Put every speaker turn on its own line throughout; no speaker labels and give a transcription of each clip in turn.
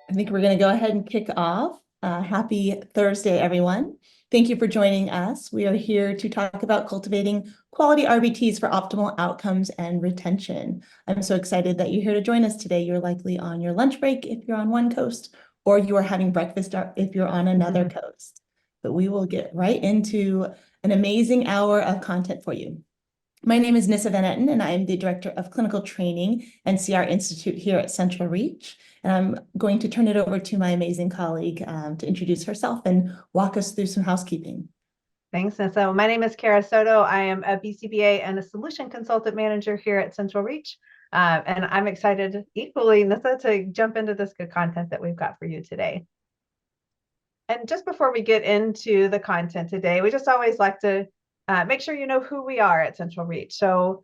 I think we're going to go ahead and kick off. Happy Thursday, everyone. Thank you for joining us. We are here to talk about cultivating quality RBTs for optimal outcomes and retention. I'm so excited that you're here to join us today. You're likely on your lunch break if you're on one coast, or you are having breakfast if you're on another coast. But we will get right into an amazing hour of content for you. My name is Nissa Van Etten, and I am the Director of Clinical Training and CR Institute here at CentralReach. And I'm going to turn it over to my amazing colleague to introduce herself and walk us through some housekeeping.
Thanks, Nissa. My name is Cara Soto. I am a BCBA and a Solution Consultant Manager here at CentralReach. And I'm excited equally, Nissa, to jump into this good content that we've got for you today. And just before we get into the content today, we just always like to make sure you know who we are at CentralReach. So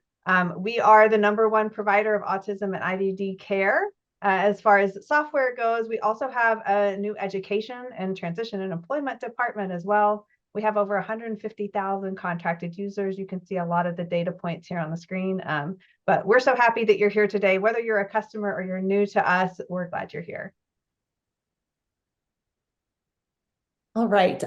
we are the #1 provider of autism and IDD care. As far as software goes, we also have a new education and transition and employment department as well. We have over 150,000 contracted users. You can see a lot of the data points here on the screen. But we're so happy that you're here today. Whether you're a customer or you're new to us, we're glad you're here.
All right,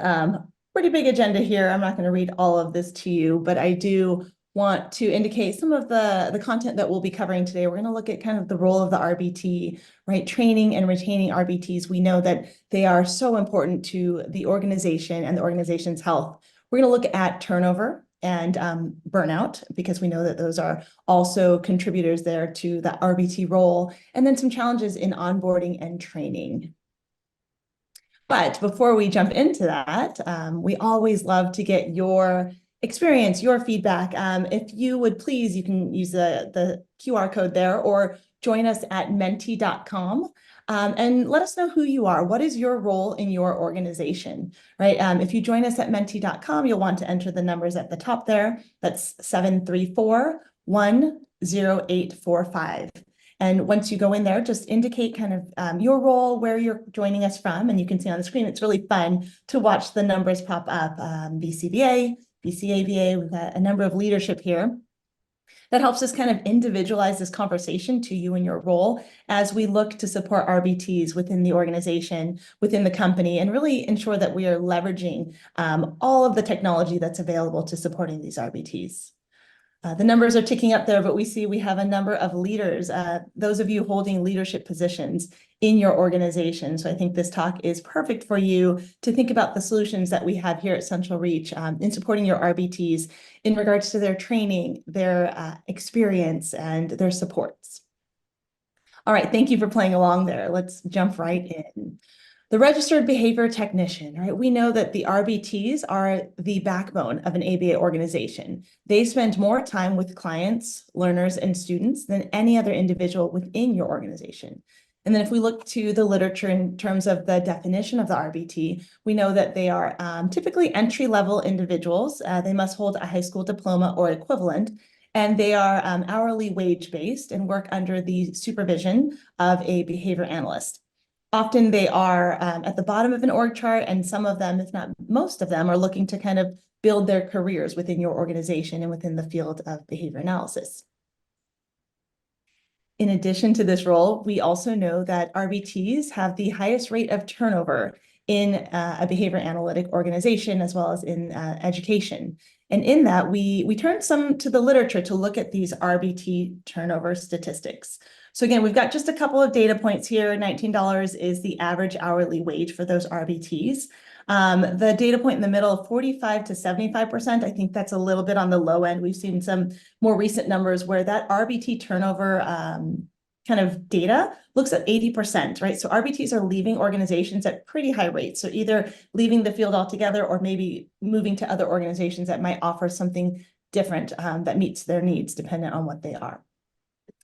pretty big agenda here. I'm not going to read all of this to you, but I do want to indicate some of the content that we'll be covering today. We're going to look at kind of the role of the RBT, right? Training and retaining RBTs. We know that they are so important to the organization and the organization's health. We're going to look at turnover and burnout, because we know that those are also contributors there to the RBT role, and then some challenges in onboarding and training. But before we jump into that, we always love to get your experience, your feedback. If you would please, you can use the QR code there or join us at menti.com and let us know who you are. What is your role in your organization, right? If you join us at menti.com, you'll want to enter the numbers at the top there. That's 734-10845. And once you go in there, just indicate kind of your role, where you're joining us from. And you can see on the screen, it's really fun to watch the numbers pop up. BCBA, BCAVA, we've got a number of leadership here. That helps us kind of individualize this conversation to you and your role as we look to support RBTs within the organization, within the company, and really ensure that we are leveraging all of the technology that's available to supporting these RBTs. The numbers are ticking up there, but we see we have a number of leaders, those of you holding leadership positions in your organization. So I think this talk is perfect for you to think about the solutions that we have here at CentralReach in supporting your RBTs in regards to their training, their experience, and their supports. All right, thank you for playing along there. Let's jump right in. The registered behavior technician, right? We know that the RBTs are the backbone of an ABA organization. They spend more time with clients, learners, and students than any other individual within your organization. And then if we look to the literature in terms of the definition of the RBT, we know that they are typically entry-level individuals. They must hold a high school diploma or equivalent, and they are hourly wage-based and work under the supervision of a behavior analyst. Often they are at the bottom of an org chart, and some of them, if not most of them, are looking to kind of build their careers within your organization and within the field of behavior analysis. In addition to this role, we also know that RBTs have the highest rate of turnover in a behavior analytic organization, as well as in education. And in that, we turn some to the literature to look at these RBT turnover statistics. So again, we've got just a couple of data points here. $19 is the average hourly wage for those RBTs. The data point in the middle, 45 to 75%, I think that's a little bit on the low end. We've seen some more recent numbers where that RBT turnover kind of data looks at 80%, right? So RBTs are leaving organizations at pretty high rates. So either leaving the field altogether or maybe moving to other organizations that might offer something different that meets their needs, dependent on what they are.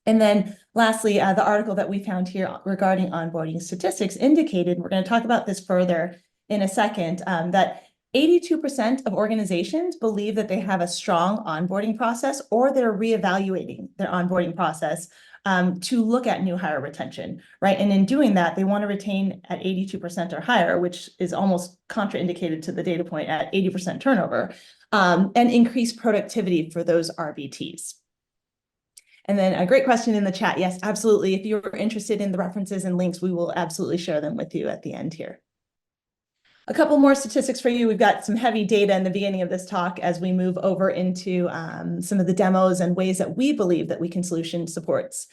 And then lastly, the article that we found here regarding onboarding statistics indicated, we're going to talk about this further in a second, that 82% of organizations believe that they have a strong onboarding process, or they're reevaluating their onboarding process to look at new hire retention, right? And in doing that, they want to retain at 82% or higher, which is almost contraindicated to the data point at 80% turnover, and increase productivity for those RBTs. And then a great question in the chat. Yes, absolutely. If you're interested in the references and links, we will absolutely share them with you at the end here. A couple more statistics for you. We've got some heavy data in the beginning of this talk as we move over into some of the demos and ways that we believe that We Can Solution supports.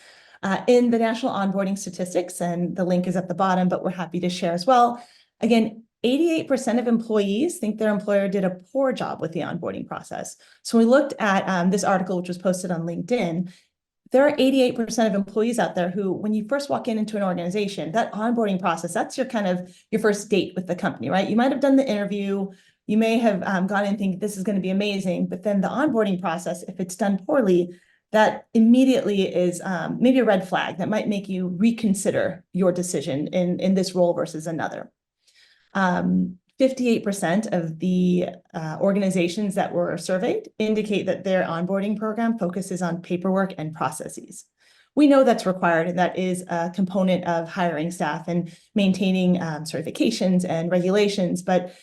In the national onboarding statistics, and the link is at the bottom, but we're happy to share as well. Again, 88% of employees think their employer did a poor job with the onboarding process. So we looked at this article, which was posted on LinkedIn. There are 88% of employees out there who, when you first walk into an organization, that onboarding process, that's your kind of your first date with the company, right? You might have done the interview, you may have gone in thinking this is going to be amazing, but then the onboarding process, if it's done poorly, that immediately is maybe a red flag that might make you reconsider your decision in this role versus another. 58% of the organizations that were surveyed indicate that their onboarding program focuses on paperwork and processes. We know that's required, and that is a component of hiring staff and maintaining certifications and regulations, but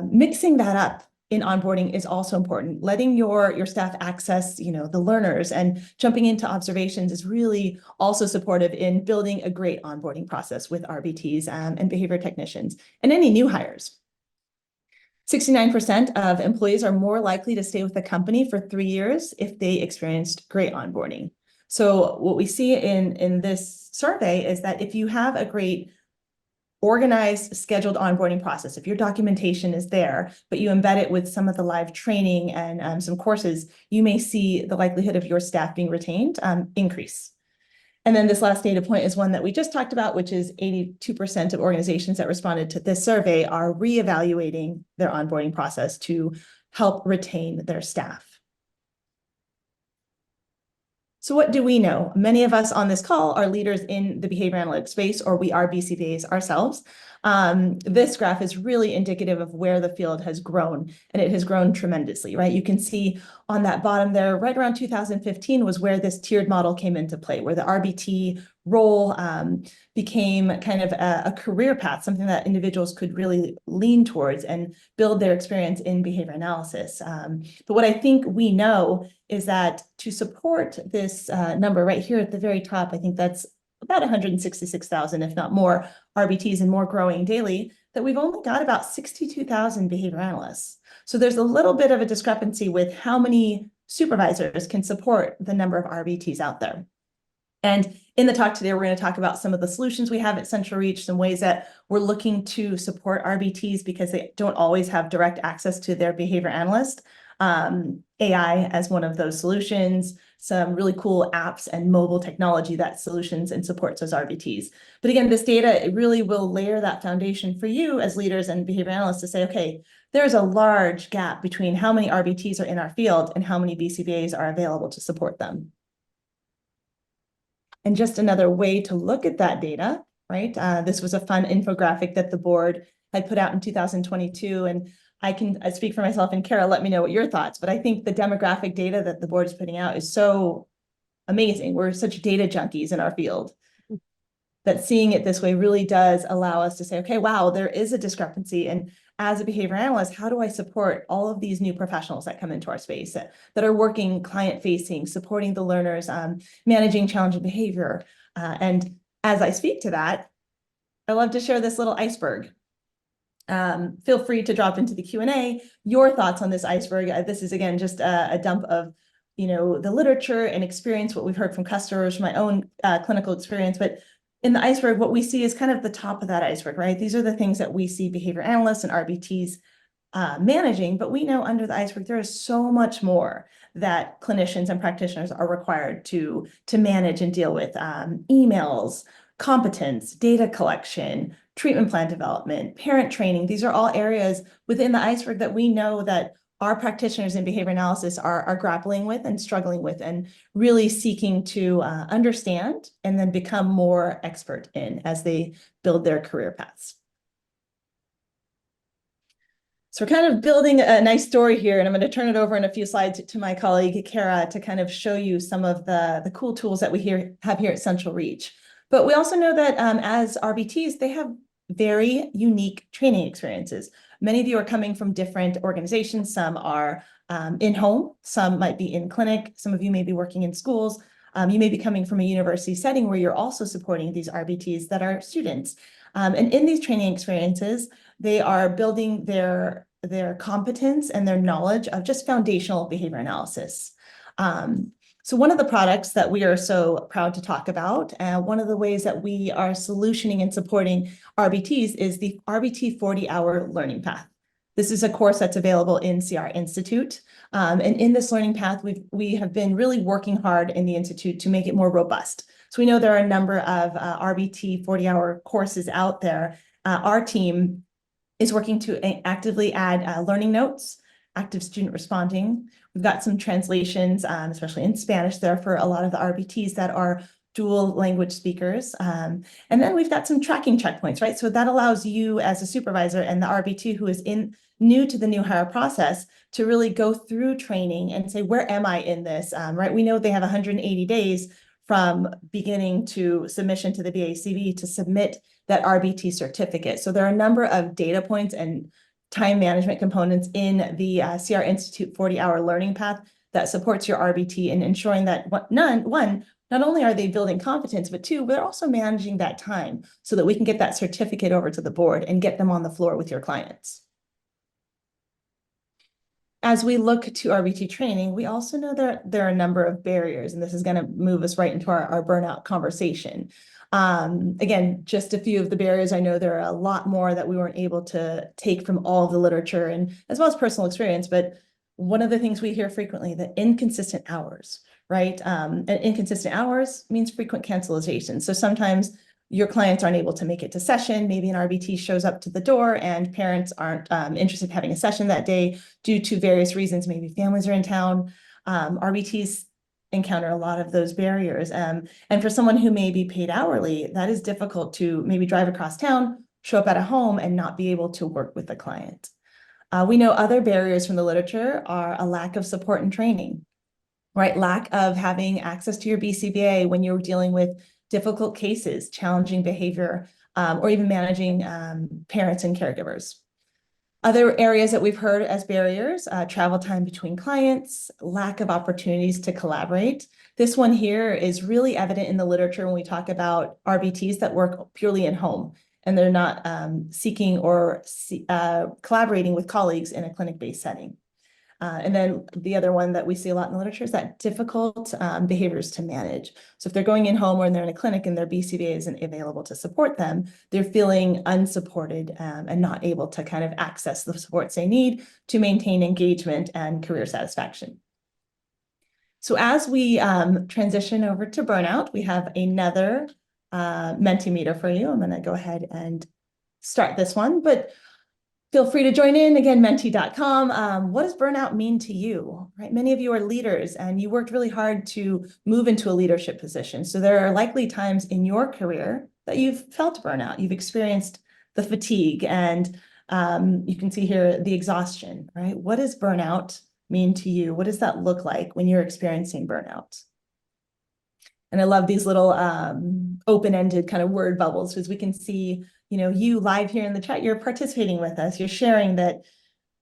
mixing that up in onboarding is also important. Letting your staff access, the learners and jumping into observations is really also supportive in building a great onboarding process with RBTs and behavior technicians and any new hires. 69% of employees are more likely to stay with the company for 3 years if they experienced great onboarding. So what we see in this survey is that if you have a great organized, scheduled onboarding process, if your documentation is there, but you embed it with some of the live training and some courses, you may see the likelihood of your staff being retained increase. And then this last data point is one that we just talked about, which is 82% of organizations that responded to this survey are reevaluating their onboarding process to help retain their staff. So what do we know? Many of us on this call are leaders in the behavior analytics space, or we are BCBAs ourselves. This graph is really indicative of where the field has grown, and it has grown tremendously, right? You can see on that bottom there, right around 2015 was where this tiered model came into play, where the RBT role became kind of a career path, something that individuals could really lean towards and build their experience in behavior analysis. But what I think we know is that to support this number right here at the very top, I think that's about 166,000, if not more, RBTs and more growing daily, that we've only got about 62,000 behavior analysts. So there's a little bit of a discrepancy with how many supervisors can support the number of RBTs out there. And in the talk today, we're going to talk about some of the solutions we have at CentralReach, some ways that we're looking to support RBTs because they don't always have direct access to their behavior analyst. AI as one of those solutions, some really cool apps and mobile technology that solutions and supports those RBTs. But again, this data, it really will layer that foundation for you as leaders and behavior analysts to say, okay, there's a large gap between how many RBTs are in our field and how many BCBAs are available to support them. And just another way to look at that data, right? This was a fun infographic that the board had put out in 2022, and I can speak for myself, and Cara, let me know what your thoughts, but I think the demographic data that the board is putting out is so amazing. We're such data junkies in our field that seeing it this way really does allow us to say, okay, wow, there is a discrepancy. And as a behavior analyst, how do I support all of these new professionals that come into our space that are working client-facing, supporting the learners, managing challenging behavior? And as I speak to that, I love to share this little iceberg. Feel free to drop into the Q&A your thoughts on this iceberg. This is, again, just a dump of the literature and experience, what we've heard from customers, my own clinical experience. But in the iceberg, what we see is kind of the top of that iceberg, right? These are the things that we see behavior analysts and RBTs managing, but we know under the iceberg, there is so much more that clinicians and practitioners are required to manage and deal with. Emails, competence, data collection, treatment plan development, parent training. These are all areas within the iceberg that we know that our practitioners in behavior analysis are grappling with and struggling with and really seeking to understand and then become more expert in as they build their career paths. So we're kind of building a nice story here, and I'm going to turn it over in a few slides to my colleague, Cara, to kind of show you some of the cool tools that we have here at CentralReach. But we also know that as RBTs, they have very unique training experiences. Many of you are coming from different organizations. Some are in home, some might be in clinic, some of you may be working in schools. You may be coming from a university setting where you're also supporting these RBTs that are students. And in these training experiences, they are building their competence and their knowledge of just foundational behavior analysis. So one of the products that we are so proud to talk about, one of the ways that we are solutioning and supporting RBTs is the RBT 40-hour learning path. This is a course that's available in CR Institute. And in this learning path, we have been really working hard in the Institute to make it more robust. So we know there are a number of RBT 40-hour courses out there. Our team is working to actively add learning notes, active student responding. We've got some translations, especially in Spanish there for a lot of the RBTs that are dual language speakers. And then we've got some tracking checkpoints, right? So that allows you as a supervisor and the RBT who is new to the new hire process to really go through training and say, where am I in this, right? We know they have 180 days from beginning to submission to the BACB to submit that RBT certificate. So there are a number of data points and time management components in the CR Institute 40-hour learning path that supports your RBT and ensuring that not only are they building competence, but two, they're also managing that time so that we can get that certificate over to the board and get them on the floor with your clients. As we look to RBT training, we also know that there are a number of barriers, and this is going to move us right into our burnout conversation. Again, just a few of the barriers. I know there are a lot more that we weren't able to take from all of the literature and as well as personal experience, but one of the things we hear frequently, the inconsistent hours, right? And inconsistent hours means frequent cancellation. So sometimes your clients aren't able to make it to session. Maybe an RBT shows up to the door and parents aren't interested in having a session that day due to various reasons. Maybe families are in town. RBTs encounter a lot of those barriers. And for someone who may be paid hourly, that is difficult to maybe drive across town, show up at a home and not be able to work with the client. We know other barriers from the literature are a lack of support and training, right? Lack of having access to your BCBA when you're dealing with difficult cases, challenging behavior, or even managing parents and caregivers. Other areas that we've heard as barriers, travel time between clients, lack of opportunities to collaborate. This one here is really evident in the literature when we talk about RBTs that work purely in home and they're not seeking or collaborating with colleagues in a clinic-based setting. And then the other one that we see a lot in the literature is that difficult behaviors to manage. So if they're going in home or they're in a clinic and their BCBA isn't available to support them, they're feeling unsupported and not able to kind of access the supports they need to maintain engagement and career satisfaction. So as we transition over to burnout, we have another Mentimeter for you. I'm going to go ahead and start this one, but feel free to join in. Again, menti.com. What does burnout mean to you? Right? Many of you are leaders and you worked really hard to move into a leadership position. So there are likely times in your career that you've felt burnout. You've experienced the fatigue and you can see here the exhaustion, right? What does burnout mean to you? What does that look like when you're experiencing burnout? And I love these little open-ended kind of word bubbles because we can see, you know, you live here in the chat, you're participating with us, you're sharing that,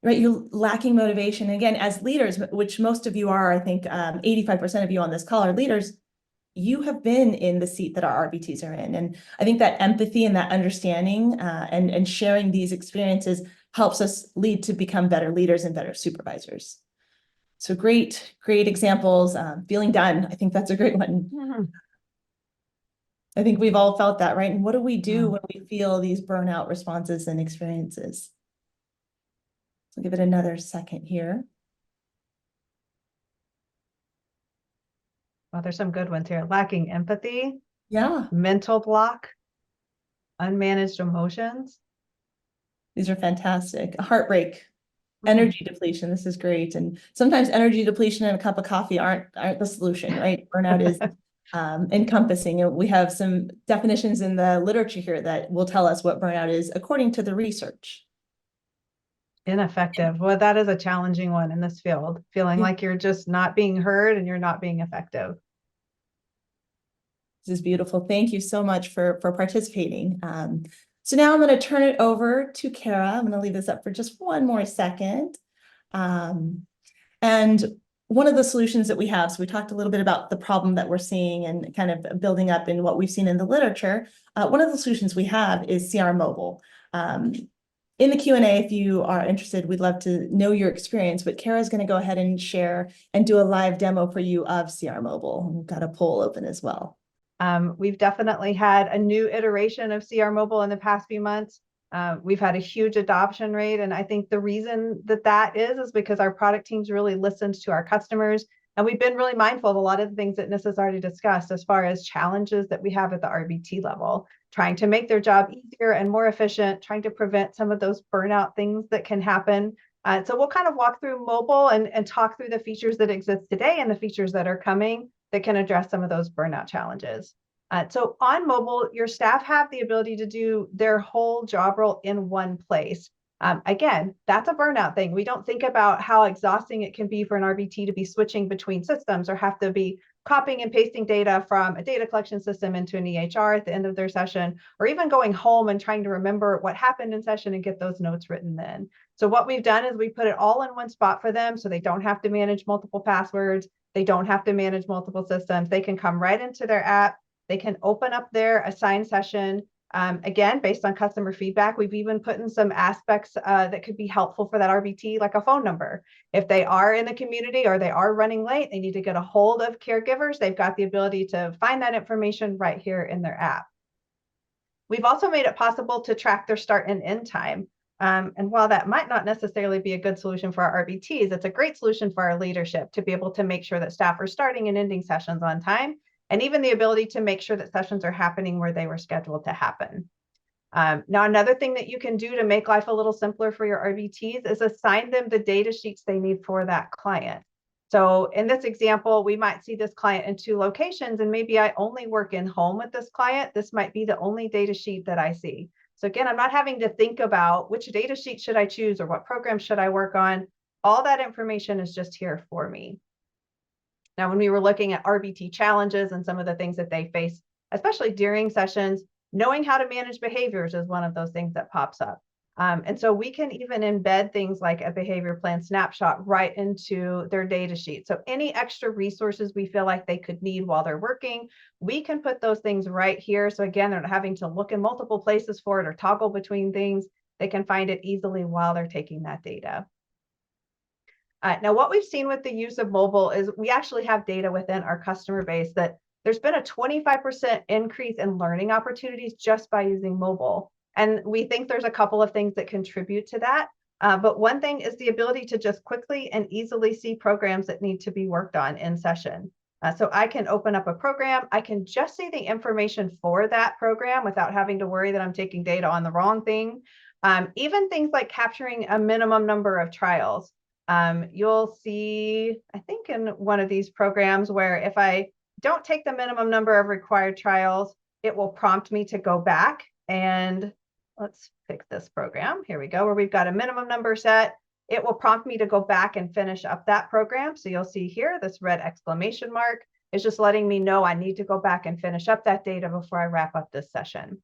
right? You're lacking motivation. Again, as leaders, which most of you are, I think 85% of you on this call are leaders, you have been in the seat that our RBTs are in. And I think that empathy and that understanding and sharing these experiences helps us lead to become better leaders and better supervisors. So great examples. Feeling done. I think that's a great one.
Mhm.
I think we've all felt that, right? And what do we do when we feel these burnout responses and experiences? So give it another second here.
Well, there's some good ones here. Lacking empathy,
Yeah,
mental block, unmanaged emotions.
these are fantastic. Heartbreak, energy depletion. This is great. And sometimes energy depletion and a cup of coffee aren't the solution, right? Burnout is encompassing. And we have some definitions in the literature here that will tell us what burnout is according to the research.
Ineffective. Well, that is a challenging one in this field, feeling
Yeah.
like you're just not being heard and you're not being effective.
This is beautiful. Thank you so much for participating. So now I'm going to turn it over to Cara. I'm going to leave this up for just one more second. And one of the solutions that we have, so we talked a little bit about the problem that we're seeing and kind of building up in what we've seen in the literature. One of the solutions we have is CR Mobile. In the Q&A, if you are interested, we'd love to know your experience, but Cara's going to go ahead and share and do a live demo for you of CR Mobile. We've got a poll open as well.
We've definitely had a new iteration of CR Mobile in the past few months. We've had a huge adoption rate, and I think the reason that is because our product teams really listened to our customers, and we've been really mindful of a lot of the things that Nissa's already discussed as far as challenges that we have at the RBT level, trying to make their job easier and more efficient, trying to prevent some of those burnout things that can happen. So we'll kind of walk through mobile and talk through the features that exist today and the features that are coming that can address some of those burnout challenges. So on mobile, your staff have the ability to do their whole job role in one place. Again, that's a burnout thing. We don't think about how exhausting it can be for an RBT to be switching between systems or have to be copying and pasting data from a data collection system into an EHR at the end of their session, or even going home and trying to remember what happened in session and get those notes written then. So what we've done is we put it all in one spot for them so they don't have to manage multiple passwords. They don't have to manage multiple systems. They can come right into their app. They can open up their assigned session. Again, based on customer feedback, we've even put in some aspects that could be helpful for that RBT, like a phone number. If they are in the community or they are running late, they need to get a hold of caregivers. They've got the ability to find that information right here in their app. We've also made it possible to track their start and end time. And while that might not necessarily be a good solution for our RBTs, it's a great solution for our leadership to be able to make sure that staff are starting and ending sessions on time, and even the ability to make sure that sessions are happening where they were scheduled to happen. Now, another thing that you can do to make life a little simpler for your RBTs is assign them the data sheets they need for that client. So in this example, we might see this client in 2 locations, and maybe I only work in home with this client. This might be the only data sheet that I see. So again, I'm not having to think about which data sheet should I choose or what program should I work on. All that information is just here for me. Now, when we were looking at RBT challenges and some of the things that they face, especially during sessions, knowing how to manage behaviors is one of those things that pops up. And so we can even embed things like a behavior plan snapshot right into their data sheet. So any extra resources we feel like they could need while they're working, we can put those things right here. So again, they're not having to look in multiple places for it or toggle between things. They can find it easily while they're taking that data. Now, what we've seen with the use of mobile is we actually have data within our customer base that there's been a 25% increase in learning opportunities just by using mobile. And we think there's a couple of things that contribute to that. But one thing is the ability to just quickly and easily see programs that need to be worked on in session. So I can open up a program. I can just see the information for that program without having to worry that I'm taking data on the wrong thing. Even things like capturing a minimum number of trials. You'll see, I think in one of these programs where if I don't take the minimum number of required trials, it will prompt me to go back and let's pick this program. Here we go, where we've got a minimum number set. It will prompt me to go back and finish up that program. So you'll see here, this red exclamation mark is just letting me know I need to go back and finish up that data before I wrap up this session.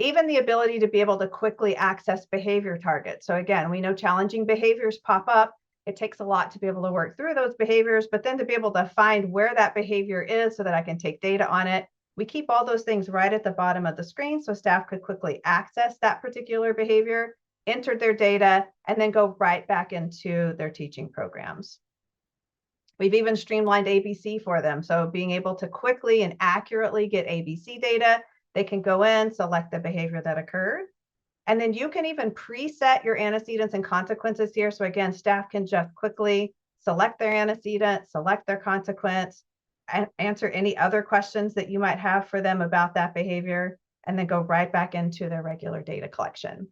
Even the ability to be able to quickly access behavior targets. So again, we know challenging behaviors pop up. It takes a lot to be able to work through those behaviors, but then to be able to find where that behavior is so that I can take data on it. We keep all those things right at the bottom of the screen so staff could quickly access that particular behavior, enter their data, and then go right back into their teaching programs. We've even streamlined ABC for them. So being able to quickly and accurately get ABC data, they can go in, select the behavior that occurred. And then you can even preset your antecedents and consequences here. So again, staff can just quickly select their antecedent, select their consequence, and answer any other questions that you might have for them about that behavior, and then go right back into their regular data collection.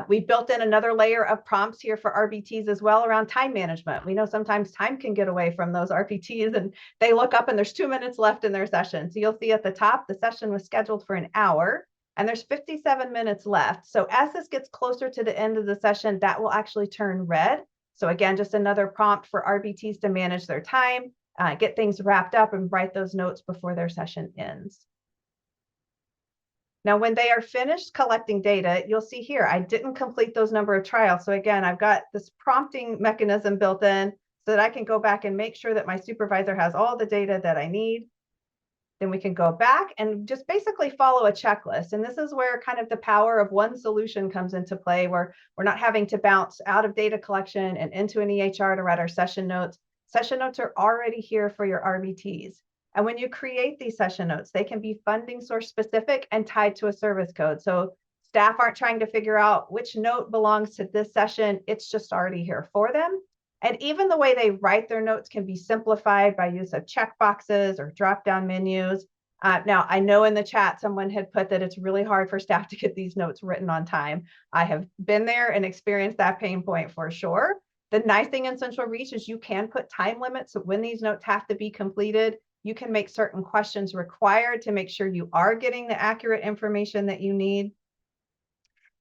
We've built in another layer of prompts here for RBTs as well around time management. We know sometimes time can get away from those RBTs and they look up and there's 2 minutes left in their session. So you'll see at the top, the session was scheduled for an hour and there's 57 minutes left. So as this gets closer to the end of the session, that will actually turn red. So again, just another prompt for RBTs to manage their time, get things wrapped up and write those notes before their session ends. Now, when they are finished collecting data, you'll see here, I didn't complete those number of trials. So again, I've got this prompting mechanism built in so that I can go back and make sure that my supervisor has all the data that I need. Then we can go back and just basically follow a checklist. And this is where kind of the power of one solution comes into play, where we're not having to bounce out of data collection and into an EHR to write our session notes. Session notes are already here for your RBTs. And when you create these session notes, they can be funding source specific and tied to a service code. So staff aren't trying to figure out which note belongs to this session. It's just already here for them. And even the way they write their notes can be simplified by use of checkboxes or drop-down menus. Now, I know in the chat, someone had put that it's really hard for staff to get these notes written on time. I have been there and experienced that pain point for sure. The nice thing in CentralReach is you can put time limits when these notes have to be completed. You can make certain questions required to make sure you are getting the accurate information that you need.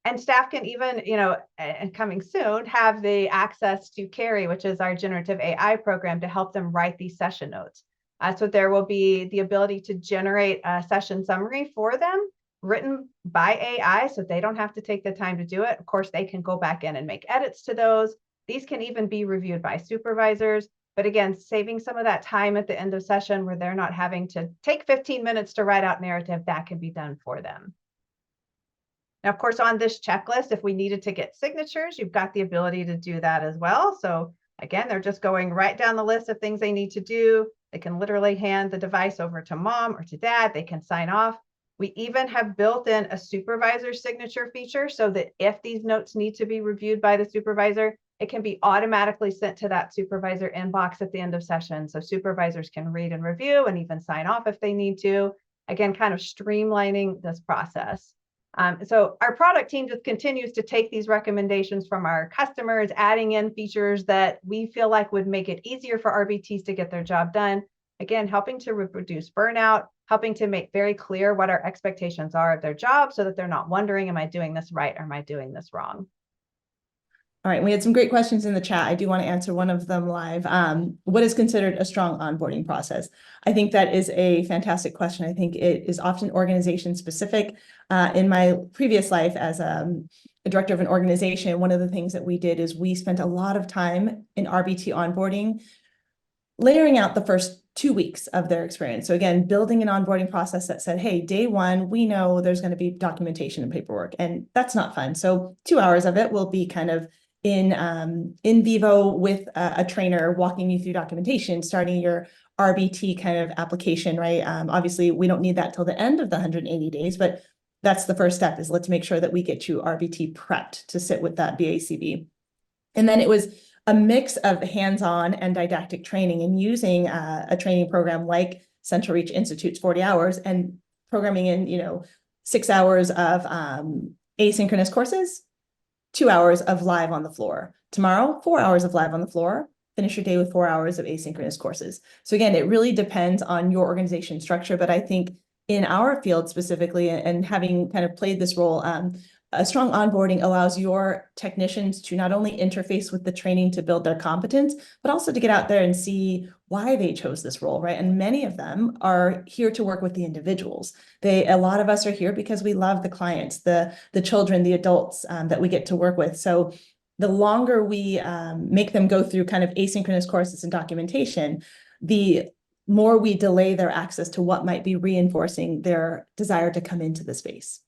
And staff can even, and coming soon, have the access to Carrie, which is our generative AI program, to help them write these session notes. So there will be the ability to generate a session summary for them written by AI, so they don't have to take the time to do it. Of course, they can go back in and make edits to those. These can even be reviewed by supervisors. But again, saving some of that time at the end of session where they're not having to take 15 minutes to write out narrative, that can be done for them. Now, of course, on this checklist, if we needed to get signatures, you've got the ability to do that as well. So again, they're just going right down the list of things they need to do. They can literally hand the device over to mom or to dad. They can sign off. We even have built in a supervisor signature feature so that if these notes need to be reviewed by the supervisor, it can be automatically sent to that supervisor inbox at the end of session. So supervisors can read and review and even sign off if they need to. Again, kind of streamlining this process. So our product team just continues to take these recommendations from our customers, adding in features that we feel like would make it easier for RBTs to get their job done. Again, helping to reduce burnout, helping to make very clear what our expectations are of their job so that they're not wondering, am I doing this right or am I doing this wrong?
All right, we had some great questions in the chat. I do want to answer one of them live. What is considered a strong onboarding process? I think that is a fantastic question. I think it is often organization specific. In my previous life as a director of an organization, one of the things that we did is we spent a lot of time in RBT onboarding, layering out the first 2 weeks of their experience. So again, building an onboarding process that said, hey, day one, we know there's going to be documentation and paperwork, and that's not fun. So 2 hours of it will be kind of in vivo with a trainer walking you through documentation, starting your RBT kind of application, right? Obviously, we don't need that till the end of the 180 days, but that's the first step, is let's make sure that we get you RBT prepped to sit with that BACB. And then it was a mix of hands-on and didactic training, and using a training program like CentralReach Institute's 40 hours and programming in, 6 hours of asynchronous courses, 2 hours of live on the floor. Tomorrow, 4 hours of live on the floor. Finish your day with 4 hours of asynchronous courses. So again, it really depends on your organization structure, but I think in our field specifically, and having kind of played this role, a strong onboarding allows your technicians to not only interface with the training to build their competence, but also to get out there and see why they chose this role, right? And many of them are here to work with the individuals. A lot of us are here because we love the clients, the children, the adults that we get to work with. So the longer we make them go through kind of asynchronous courses and documentation, the more we delay their access to what might be reinforcing their desire to come into the space.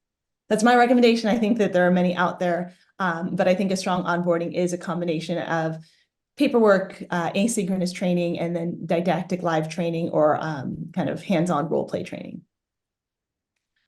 That's my recommendation. I think that there are many out there, but I think a strong onboarding is a combination of paperwork, asynchronous training, and then didactic live training, or kind of hands-on role play training.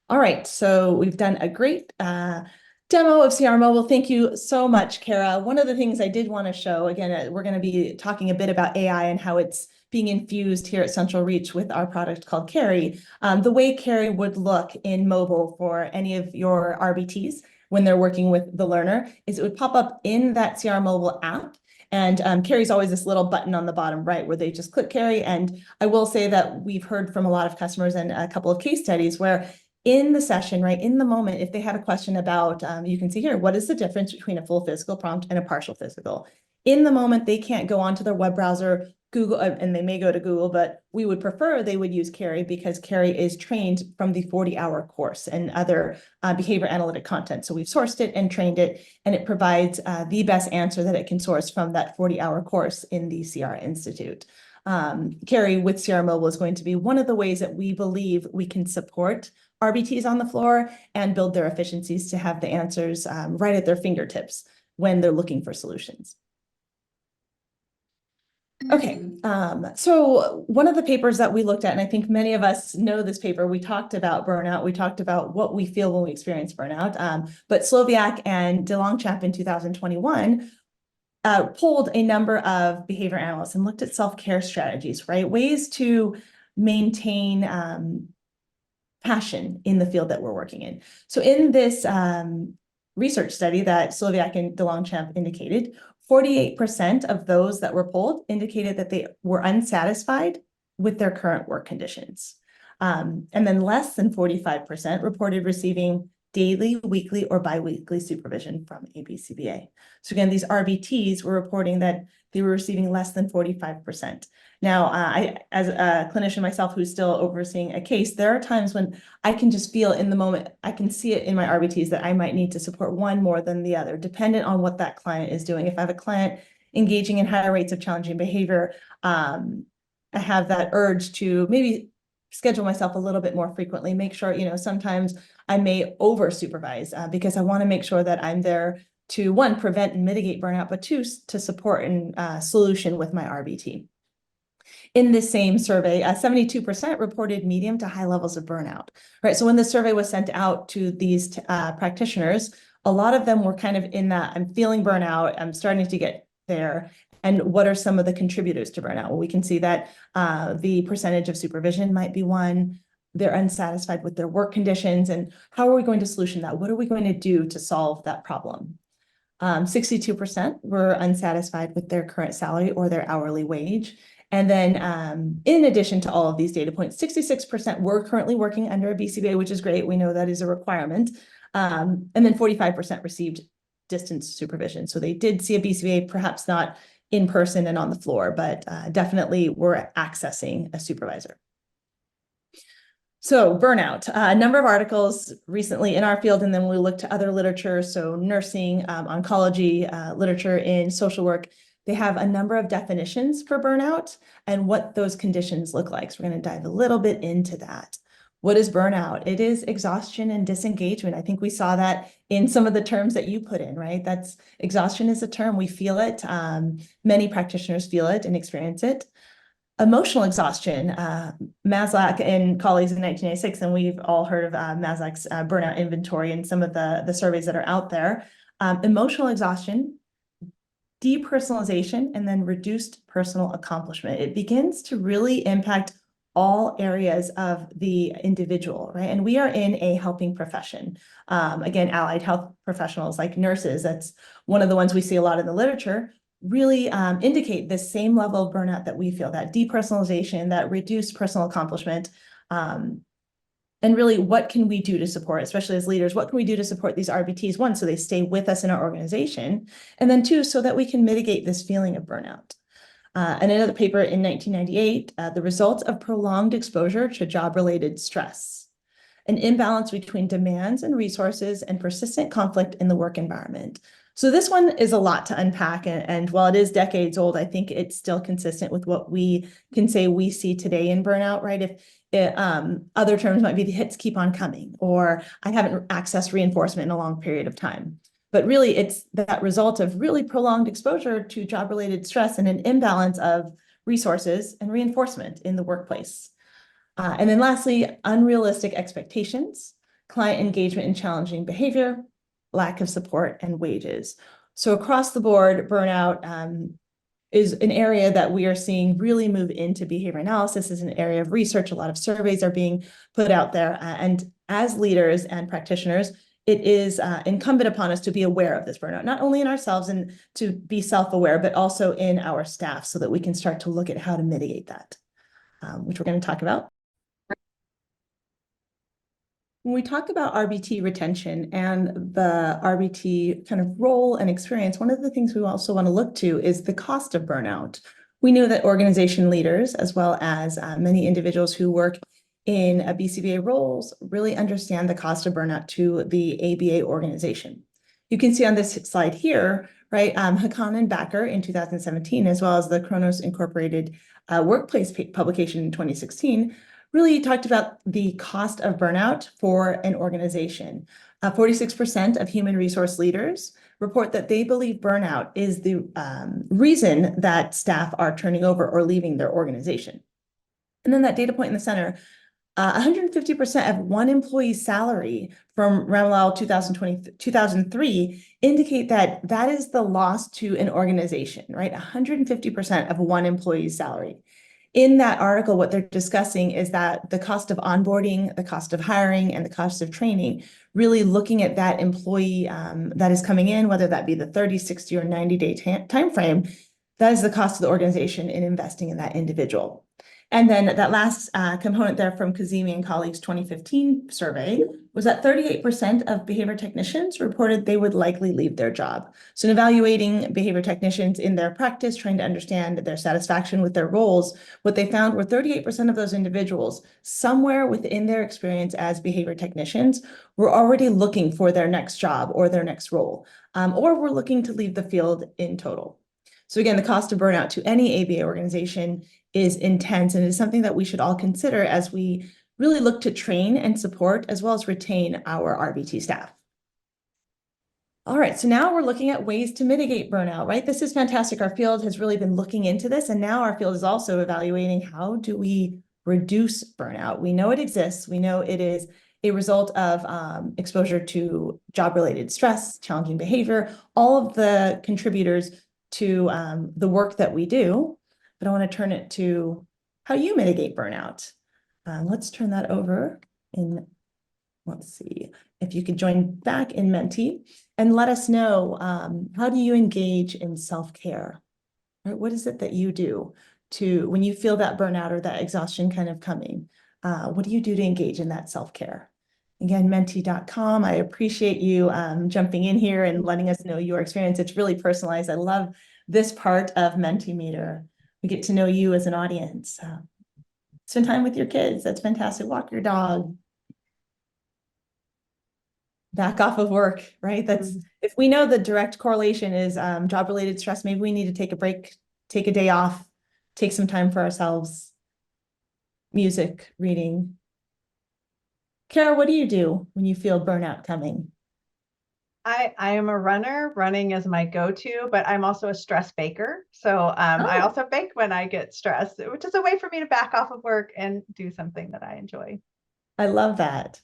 All right, so we've done a great demo of CR Mobile. Thank you so much, Cara. One of the things I did want to show, again, we're going to be talking a bit about AI and how it's being infused here at CentralReach with our product called Carrie. The way Carrie would look in mobile for any of your RBTs when they're working with the learner is it would pop up in that CR Mobile app. And Carrie's always this little button on the bottom right where they just click Carrie. And I will say that we've heard from a lot of customers and a couple of case studies where in the session, right, in the moment, if they had a question about, you can see here, what is the difference between a full physical prompt and a partial physical? In the moment, they can't go onto their web browser, Google, and they may go to Google, but we would prefer they would use Carrie because Carrie is trained from the 40-hour course and other behavior analytic content. So we've sourced it and trained it, and it provides the best answer that it can source from that 40-hour course in the CR Institute. Carrie with CR Mobile is going to be one of the ways that we believe we can support RBTs on the floor and build their efficiencies to have the answers right at their fingertips when they're looking for solutions. Okay, so one of the papers that we looked at, and I think many of us know this paper, we talked about burnout, we talked about what we feel when we experience burnout, but Sloviak and DeLongchamp in 2021 polled a number of behavior analysts and looked at self-care strategies, right? Ways to maintain passion in the field that we're working in. So in this research study that Sloviak and DeLongchamp indicated, 48% of those that were polled indicated that they were unsatisfied with their current work conditions. And then less than 45% reported receiving daily, weekly, or biweekly supervision from a BCBA. So again, these RBTs were reporting that they were receiving less than 45%. Now, I, as a clinician myself who's still overseeing a case, there are times when I can just feel in the moment, I can see it in my RBTs that I might need to support one more than the other, dependent on what that client is doing. If I have a client engaging in higher rates of challenging behavior, I have that urge to maybe schedule myself a little bit more frequently, make sure, you know, sometimes I may over supervise because I want to make sure that I'm there to, one, prevent and mitigate burnout, but two, to support and solution with my RBT. In this same survey, 72% reported medium to high levels of burnout, right? So when the survey was sent out to these practitioners, a lot of them were kind of in that, I'm feeling burnout, I'm starting to get there. And what are some of the contributors to burnout? Well, we can see that the percentage of supervision might be one. They're unsatisfied with their work conditions. And how are we going to solution that? What are we going to do to solve that problem? 62% were unsatisfied with their current salary or their hourly wage. And then in addition to all of these data points, 66% were currently working under a BCBA, which is great. We know that is a requirement. And then 45% received distance supervision. So they did see a BCBA, perhaps not in person and on the floor, but definitely were accessing a supervisor. So burnout, a number of articles recently in our field, and then we look to other literature, so nursing, oncology, literature in social work. They have a number of definitions for burnout and what those conditions look like. So we're going to dive a little bit into that. What is burnout? It is exhaustion and disengagement. I think we saw that in some of the terms that you put in, right? That's exhaustion is a term, we feel it. Many practitioners feel it and experience it. Emotional exhaustion, Maslach and colleagues in 1996, and we've all heard of Maslach's burnout inventory and some of the surveys that are out there. Emotional exhaustion, depersonalization, and then reduced personal accomplishment. It begins to really impact all areas of the individual, right? And we are in a helping profession. Again, allied health professionals like nurses, that's one of the ones we see a lot in the literature, really indicate the same level of burnout that we feel, that depersonalization, that reduced personal accomplishment. And really, what can we do to support, especially as leaders, what can we do to support these RBTs? One, so they stay with us in our organization, and then two, so that we can mitigate this feeling of burnout. And another paper in 1998, the results of prolonged exposure to job-related stress, an imbalance between demands and resources, and persistent conflict in the work environment. So this one is a lot to unpack, and while it is decades old, I think it's still consistent with what we can say we see today in burnout, right? If other terms might be the hits keep on coming, or I haven't accessed reinforcement in a long period of time. But really, it's that result of really prolonged exposure to job-related stress and an imbalance of resources and reinforcement in the workplace. And then lastly, unrealistic expectations, client engagement and challenging behavior, lack of support, and wages. So across the board, burnout is an area that we are seeing really move into behavior analysis. Is an area of research. A lot of surveys are being put out there. And as leaders and practitioners, it is incumbent upon us to be aware of this burnout, not only in ourselves and to be self-aware, but also in our staff so that we can start to look at how to mitigate that, which we're going to talk about. When we talk about RBT retention and the RBT kind of role and experience, one of the things we also want to look to is the cost of burnout. We know that organization leaders, as well as many individuals who work in BCBA roles, really understand the cost of burnout to the ABA organization. You can see on this slide here, right, Hakan and Backer in 2017, as well as the Kronos Incorporated workplace publication in 2016, really talked about the cost of burnout for an organization. 46% of human resource leaders report that they believe burnout is the reason that staff are turning over or leaving their organization. And then that data point in the center, 150% of one employee's salary from Ramalal 2003 indicate that that is the loss to an organization, right? 150% of one employee's salary. In that article, what they're discussing is that the cost of onboarding, the cost of hiring, and the cost of training, really looking at that employee that is coming in, whether that be the 30, 60, or 90-day time frame, that is the cost of the organization in investing in that individual. And then that last component there from Kazemi and colleagues' 2015 survey was that 38% of behavior technicians reported they would likely leave their job. So in evaluating behavior technicians in their practice, trying to understand their satisfaction with their roles, what they found were 38% of those individuals, somewhere within their experience as behavior technicians, were already looking for their next job or their next role, or were looking to leave the field in total. So again, the cost of burnout to any ABA organization is intense, and it is something that we should all consider as we really look to train and support, as well as retain our RBT staff. All right, so now we're looking at ways to mitigate burnout, right? This is fantastic. Our field has really been looking into this, and now our field is also evaluating how do we reduce burnout. We know it exists. We know it is a result of exposure to job-related stress, challenging behavior, all of the contributors to the work that we do. But I want to turn it to how you mitigate burnout. Let's turn that over in, let's see, if you could join back in Menti and let us know, how do you engage in self-care? Right? What is it that you do to, when you feel that burnout or that exhaustion kind of coming, what do you do to engage in that self-care? Again, menti.com. I appreciate you jumping in here and letting us know your experience. It's really personalized. I love this part of Mentimeter. We get to know you as an audience. Spend time with your kids. That's fantastic. Walk your dog. Back off of work, right? That's, if we know the direct correlation is job-related stress, maybe we need to take a break, take a day off, take some time for ourselves. Music, reading. Cara, what do you do when you feel burnout coming?
I am a runner. Running is my go-to, but I'm also a stress baker. So I also bake when I get stressed, which is a way for me to back off of work and do something that I enjoy.
I love that.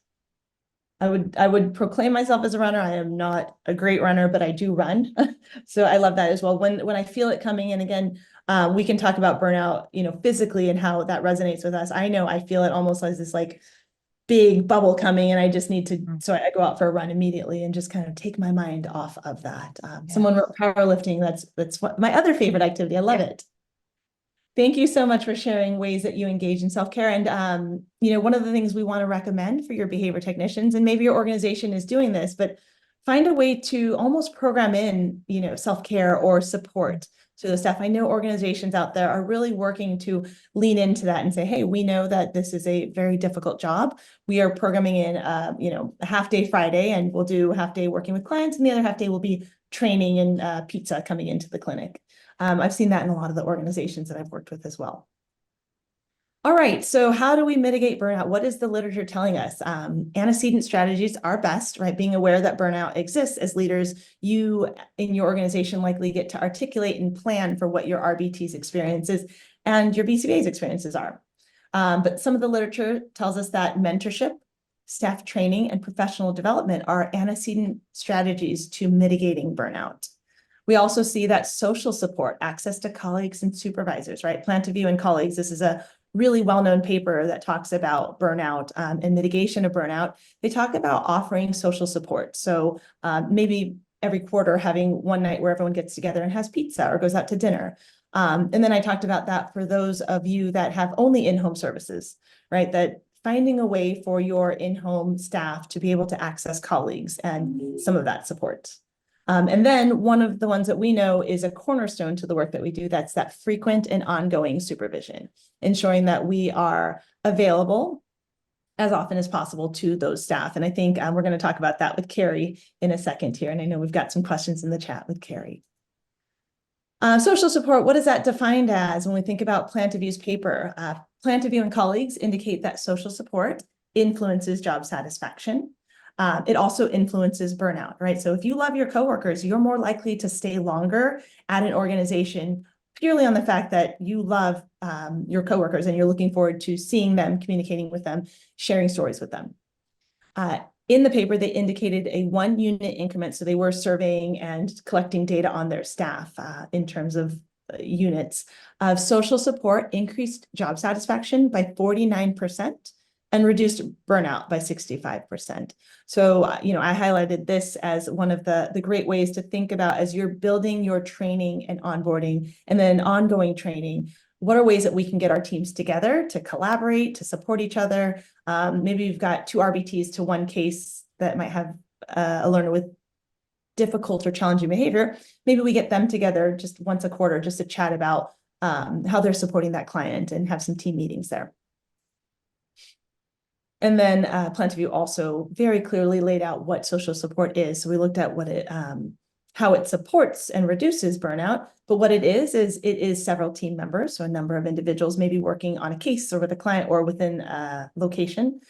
I would proclaim myself as a runner. I am not a great runner, but I do run. So I love that as well. When I feel it coming in, again, we can talk about burnout, physically and how that resonates with us. I know I feel it almost as this like big bubble coming, and I just need to, so I go out for a run immediately and just kind of take my mind off of that. Someone wrote powerlifting. That's what my other favorite activity. I love it. Thank you so much for sharing ways that you engage in self-care. And, one of the things we want to recommend for your behavior technicians, and maybe your organization is doing this, but find a way to almost program in, self-care or support to the staff. I know organizations out there are really working to lean into that and say, hey, we know that this is a very difficult job. We are programming in, a half day Friday, and we'll do half day working with clients, and the other half day will be training and pizza coming into the clinic. I've seen that in a lot of the organizations that I've worked with as well. All right, so how do we mitigate burnout? What is the literature telling us? Antecedent strategies are best, right? Being aware that burnout exists as leaders, you in your organization likely get to articulate and plan for what your RBT's experiences and your BCBA's experiences are. But some of the literature tells us that mentorship, staff training, and professional development are antecedent strategies to mitigating burnout. We also see that social support, access to colleagues and supervisors, right? Plan to View and colleagues. This is a really well-known paper that talks about burnout and mitigation of burnout. They talk about offering social support. So maybe every quarter having one night where everyone gets together and has pizza or goes out to dinner. And then I talked about that for those of you that have only in-home services, right? That finding a way for your in-home staff to be able to access colleagues and some of that support. And then one of the ones that we know is a cornerstone to the work that we do. That's that frequent and ongoing supervision, ensuring that we are available as often as possible to those staff. And I think we're going to talk about that with Carrie in a second here. And I know we've got some questions in the chat with Carrie. Social support, what is that defined as when we think about Plan to View's paper? Plan to View and colleagues indicate that social support influences job satisfaction. It also influences burnout, right? So if you love your coworkers, you're more likely to stay longer at an organization purely on the fact that you love your coworkers and you're looking forward to seeing them, communicating with them, sharing stories with them. In the paper, they indicated a 1 unit increment. So they were surveying and collecting data on their staff in terms of units of social support, increased job satisfaction by 49% and reduced burnout by 65%. So, I highlighted this as one of the great ways to think about as you're building your training and onboarding and then ongoing training. What are ways that we can get our teams together to collaborate, to support each other? Maybe you've got 2 RBTs to 1 case that might have a learner with difficult or challenging behavior. Maybe we get them together just once a quarter just to chat about how they're supporting that client and have some team meetings there. And then Plan to View also very clearly laid out what social support is. So we looked at what it how it supports and reduces burnout, but what it is it is several team members, so a number of individuals maybe working on a case or with a client or within a location,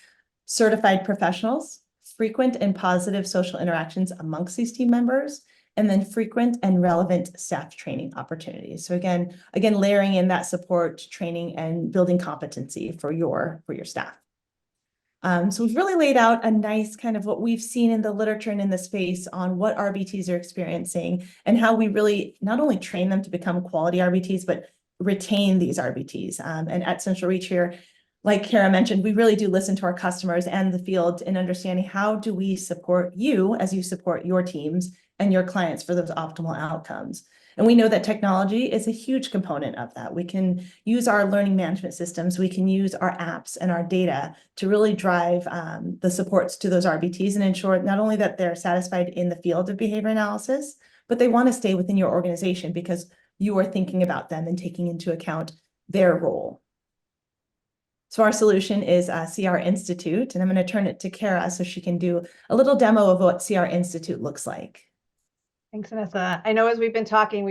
certified professionals, frequent and positive social interactions amongst these team members, and then frequent and relevant staff training opportunities. So again, layering in that support, training, and building competency for your staff. So we've really laid out a nice kind of what we've seen in the literature and in the space on what RBTs are experiencing and how we really not only train them to become quality RBTs, but retain these RBTs. And at CentralReach here, like Cara mentioned, we really do listen to our customers and the field in understanding how do we support you as you support your teams and your clients for those optimal outcomes. And we know that technology is a huge component of that. We can use our learning management systems, we can use our apps and our data to really drive the supports to those RBTs and ensure not only that they're satisfied in the field of behavior analysis, but they want to stay within your organization because you are thinking about them and taking into account their role. So our solution is CR Institute, and I'm going to turn it to Cara so she can do a little demo of what CR Institute looks like.
Thanks, Nissa. I know as we've been talking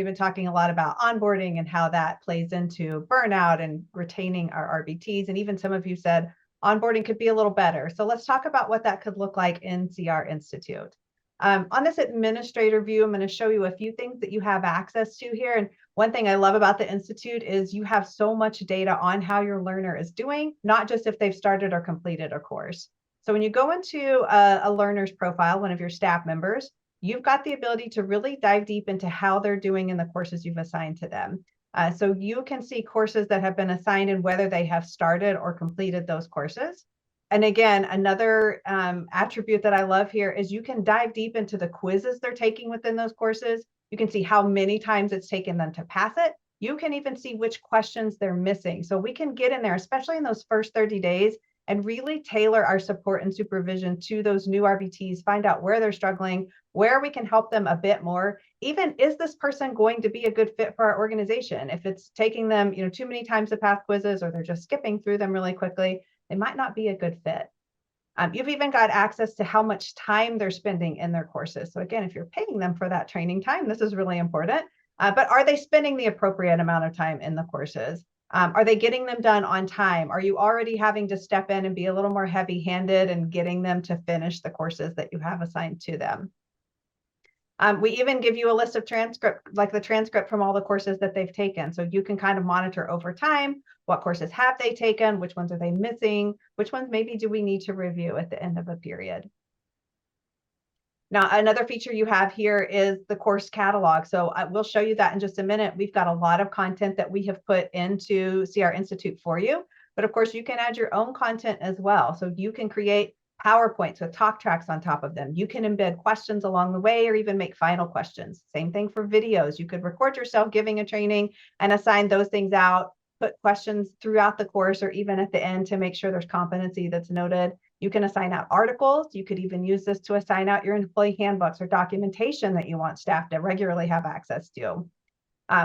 a lot about onboarding and how that plays into burnout and retaining our RBTs. And even some of you said onboarding could be a little better. So let's talk about what that could look like in CR Institute. On this administrator view, I'm going to show you a few things that you have access to here. And one thing I love about the Institute is you have so much data on how your learner is doing, not just if they've started or completed a course. So when you go into a learner's profile, one of your staff members, you've got the ability to really dive deep into how they're doing in the courses you've assigned to them. So you can see courses that have been assigned and whether they have started or completed those courses. And again, another attribute that I love here is you can dive deep into the quizzes they're taking within those courses. You can see how many times it's taken them to pass it. You can even see which questions they're missing. So we can get in there, especially in those first 30 days, and really tailor our support and supervision to those new RBTs, find out where they're struggling, where we can help them a bit more. Even, is this person going to be a good fit for our organization? If it's taking them, too many times to pass quizzes, or they're just skipping through them really quickly, they might not be a good fit. You've even got access to how much time they're spending in their courses. So again, if you're paying them for that training time, this is really important. But are they spending the appropriate amount of time in the courses? Are they getting them done on time? Are you already having to step in and be a little more heavy-handed and getting them to finish the courses that you have assigned to them? We even give you a list of transcript, like the transcript from all the courses that they've taken. So you can kind of monitor over time, what courses have they taken, which ones are they missing, which ones maybe do we need to review at the end of a period. Now, another feature you have here is the course catalog. So I will show you that in just a minute. We've got a lot of content that we have put into CR Institute for you, but of course you can add your own content as well. So you can create PowerPoints with talk tracks on top of them. You can embed questions along the way or even make final questions. Same thing for videos. You could record yourself giving a training and assign those things out, put questions throughout the course or even at the end to make sure there's competency that's noted. You can assign out articles. You could even use this to assign out your employee handbooks or documentation that you want staff to regularly have access to.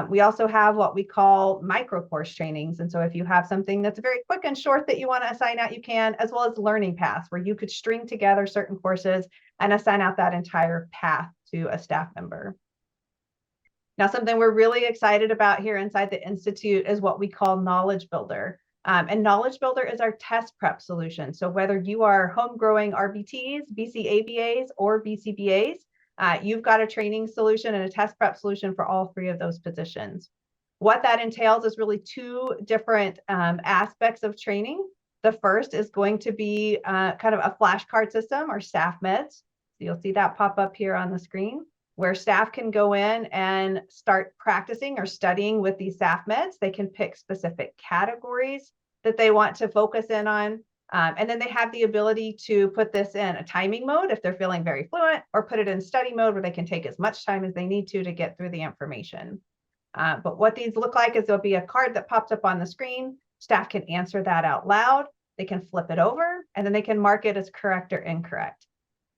We also have what we call micro course trainings. And so if you have something that's very quick and short that you want to assign out, you can, as well as learning paths, where you could string together certain courses and assign out that entire path to a staff member. Now, something we're really excited about here inside the Institute is what we call Knowledge Builder. And Knowledge Builder is our test prep solution. So whether you are home growing RBTs, BCABAs, or BCBAs, you've got a training solution and a test prep solution for all three of those positions. What that entails is really two different aspects of training. The first is going to be kind of a flashcard system or staff meds. So you'll see that pop up here on the screen, where staff can go in and start practicing or studying with these staff meds. They can pick specific categories that they want to focus in on. And then they have the ability to put this in a timing mode if they're feeling very fluent, or put it in study mode where they can take as much time as they need to get through the information. But what these look like is there'll be a card that pops up on the screen. Staff can answer that out loud. They can flip it over, and then they can mark it as correct or incorrect.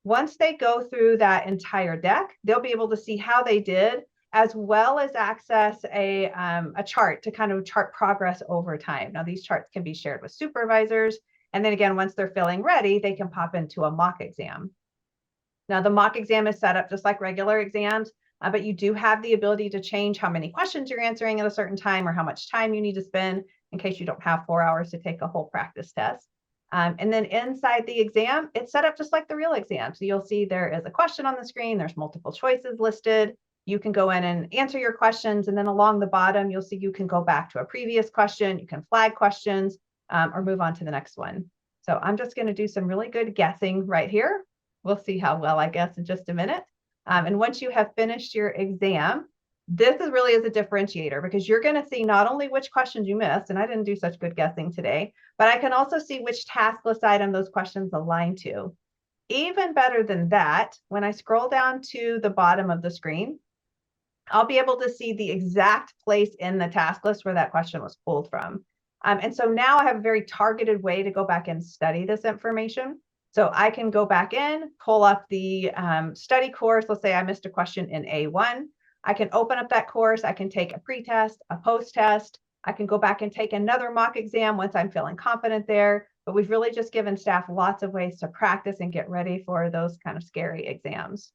Once they go through that entire deck, they'll be able to see how they did, as well as access a chart to kind of chart progress over time. Now, these charts can be shared with supervisors. And then again, once they're feeling ready, they can pop into a mock exam. Now, the mock exam is set up just like regular exams, but you do have the ability to change how many questions you're answering at a certain time, or how much time you need to spend in case you don't have 4 hours to take a whole practice test. And then inside the exam, it's set up just like the real exam. So you'll see there is a question on the screen. There's multiple choices listed. You can go in and answer your questions. And then along the bottom, you'll see you can go back to a previous question. You can flag questions or move on to the next one. So I'm just going to do some really good guessing right here. We'll see how well I guess in just a minute. And once you have finished your exam, this is really as a differentiator, because you're going to see not only which questions you missed, and I didn't do such good guessing today, but I can also see which task list item those questions align to. Even better than that, when I scroll down to the bottom of the screen, I'll be able to see the exact place in the task list where that question was pulled from. And so now I have a very targeted way to go back and study this information. So I can go back in, pull up the study course. Let's say I missed a question in A1. I can open up that course. I can take a pre-test, a post-test. I can go back and take another mock exam once I'm feeling confident there. But we've really just given staff lots of ways to practice and get ready for those kind of scary exams.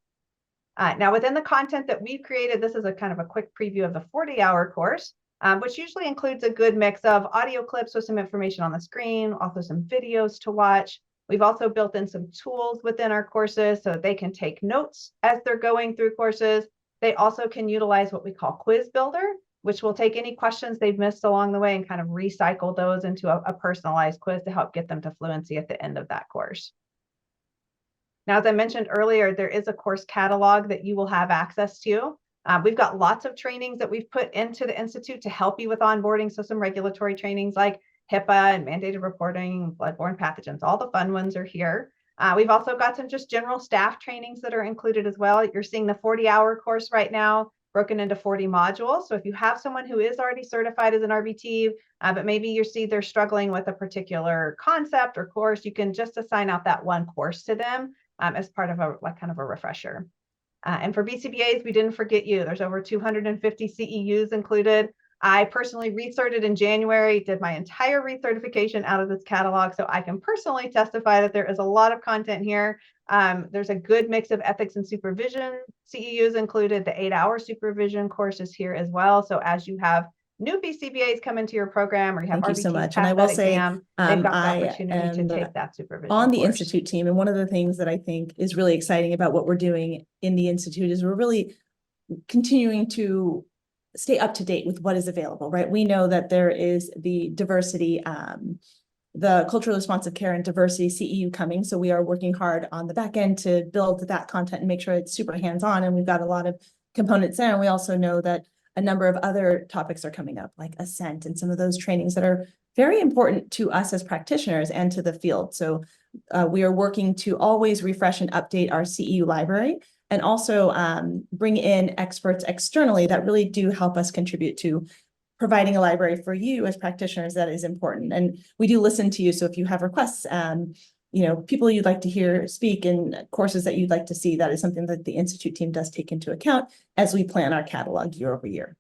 Now, within the content that we've created, this is a kind of a quick preview of the 40-hour course, which usually includes a good mix of audio clips with some information on the screen, also some videos to watch. We've also built in some tools within our courses so that they can take notes as they're going through courses. They also can utilize what we call Quiz Builder, which will take any questions they've missed along the way and kind of recycle those into a personalized quiz to help get them to fluency at the end of that course. Now, as I mentioned earlier, there is a course catalog that you will have access to. We've got lots of trainings that we've put into the Institute to help you with onboarding. So some regulatory trainings like HIPAA and mandated reporting, bloodborne pathogens, all the fun ones are here. We've also got some just general staff trainings that are included as well. You're seeing the 40-hour course right now broken into 40 modules. So if you have someone who is already certified as an RBT, but maybe you see they're struggling with a particular concept or course, you can just assign out that one course to them as part of a kind of a refresher. And for BCBAs, we didn't forget you. There's over 250 CEUs included. I personally recerted in January, did my entire recertification out of this catalog, so I can personally testify that there is a lot of content here. There's a good mix of ethics and supervision CEUs included. The 8-hour supervision course is here as well. So as you have new BCBAs come into your program, or you have
Thank you
RBTs
so much.
pass
And I will
that
say,
exam, they've got the opportunity to take that supervision
on the
course.
Institute team. And one of the things that I think is really exciting about what we're doing in the Institute is we're really continuing to stay up to date with what is available, right? We know that there is the diversity, the culturally responsive care and diversity CEU coming. So we are working hard on the back end to build that content and make sure it's super hands-on. And we've got a lot of components there. And we also know that a number of other topics are coming up, like Ascent and some of those trainings that are very important to us as practitioners and to the field. So we are working to always refresh and update our CEU library, and also bring in experts externally that really do help us contribute to providing a library for you as practitioners that is important. And we do listen to you. So if you have requests, people you'd like to hear speak and courses that you'd like to see. That is something that the Institute team does take into account as we plan our catalog year over year.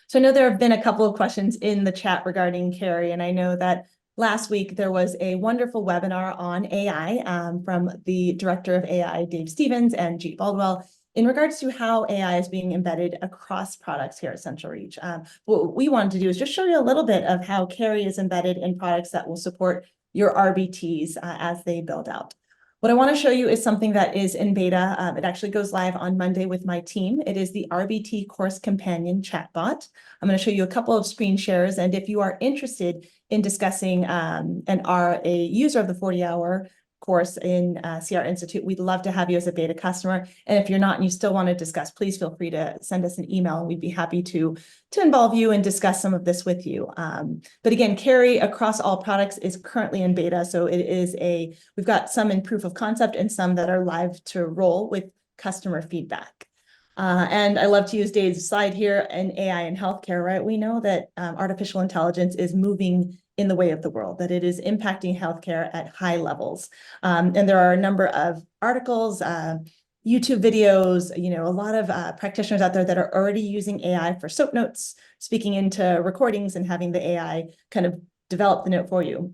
So I know there have been a couple of questions in the chat regarding Carrie, and I know that last week there was a wonderful webinar on AI from the director of AI, Dave Stevens, and Jeet Baldwell, in regards to how AI is being embedded across products here at CentralReach. What we wanted to do is just show you a little bit of how Carrie is embedded in products that will support your RBTs as they build out. What I want to show you is something that is in beta. It actually goes live on Monday with my team. It is the RBT Course Companion chatbot. I'm going to show you a couple of screen shares, and if you are interested in discussing and are a user of the 40-hour course in CR Institute, we'd love to have you as a beta customer. And if you're not and you still want to discuss, please feel free to send us an email, and we'd be happy to involve you and discuss some of this with you. But again, Carrie across all products is currently in beta. So it is we've got some in proof of concept and some that are live to roll with customer feedback. And I love to use Dave's slide here in AI in healthcare, right? We know that artificial intelligence is moving in the way of the world, that it is impacting healthcare at high levels. And there are a number of articles, YouTube videos, a lot of practitioners out there that are already using AI for soap notes, speaking into recordings and having the AI kind of develop the note for you.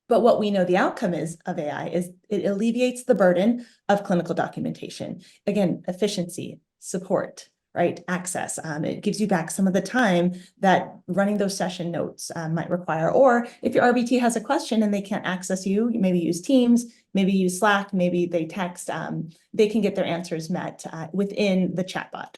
But what we know the outcome is of AI is it alleviates the burden of clinical documentation. Again, efficiency, support, right? Access. It gives you back some of the time that running those session notes might require. Or if your RBT has a question and they can't access you, maybe use Teams, maybe use Slack, maybe they text, they can get their answers met within the chatbot.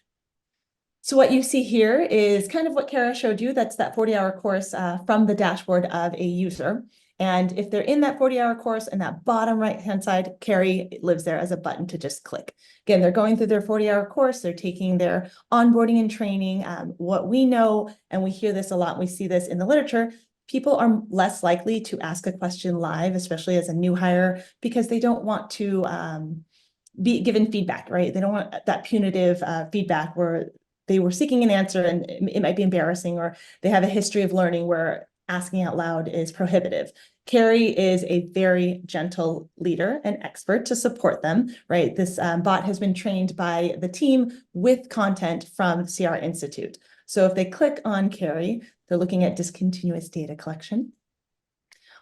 So what you see here is kind of what Cara showed you. That's that 40-hour course from the dashboard of a user. And if they're in that 40-hour course and that bottom right-hand side, Carrie lives there as a button to just click. Again, they're going through their 40-hour course. They're taking their onboarding and training. What we know, and we hear this a lot, we see this in the literature, people are less likely to ask a question live, especially as a new hire, because they don't want to be given feedback, right? They don't want that punitive feedback where they were seeking an answer and it might be embarrassing, or they have a history of learning where asking out loud is prohibitive. Carrie is a very gentle leader and expert to support them, right? This bot has been trained by the team with content from CR Institute. So if they click on Carrie, they're looking at discontinuous data collection.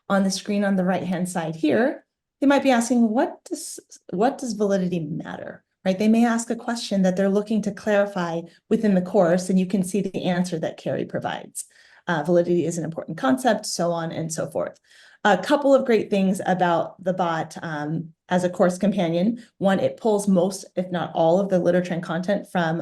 On the screen on the right-hand side here, they might be asking, what does validity matter? Right? They may ask a question that they're looking to clarify within the course, and you can see the answer that Carrie provides. Validity is an important concept, so on and so forth. A couple of great things about the bot as a course companion. One, it pulls most, if not all, of the literature and content from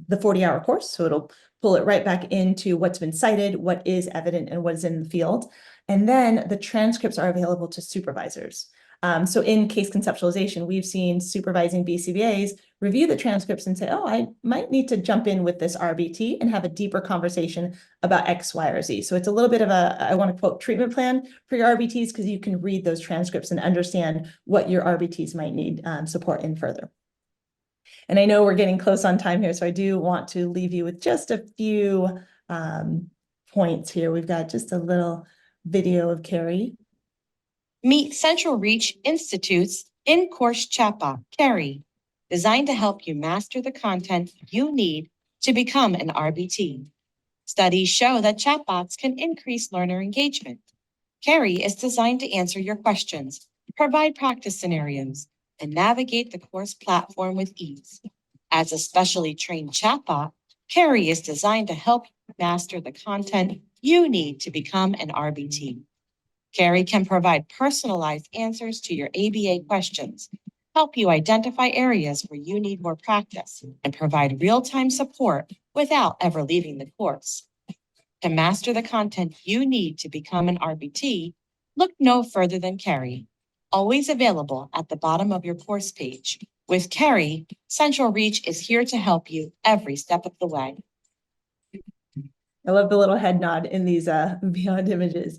the 40-hour course. So it'll pull it right back into what's been cited, what is evident, and what is in the field. And then the transcripts are available to supervisors. So in case conceptualization, we've seen supervising BCBAs review the transcripts and say, oh, I might need to jump in with this RBT and have a deeper conversation about X, Y, or Z. So it's a little bit of a, I want to quote, treatment plan for your RBTs, because you can read those transcripts and understand what your RBTs might need support in further. And I know we're getting close on time here, so I do want to leave you with just a few points here. We've got just a little video of Carrie.
Meet CentralReach Institute's in-course chatbot, Carrie, designed to help you master the content you need to become an RBT. Studies show that chatbots can increase learner engagement. Carrie is designed to answer your questions, provide practice scenarios, and navigate the course platform with ease. As a specially trained chatbot, Carrie is designed to help you master the content you need to become an RBT. Carrie can provide personalized answers to your ABA questions, help you identify areas where you need more practice, and provide real-time support without ever leaving the course. To master the content you need to become an RBT, look no further than Carrie, always available at the bottom of your course page. With Carrie, CentralReach is here to help you every step of the way.
I love the little head nod in these beyond images.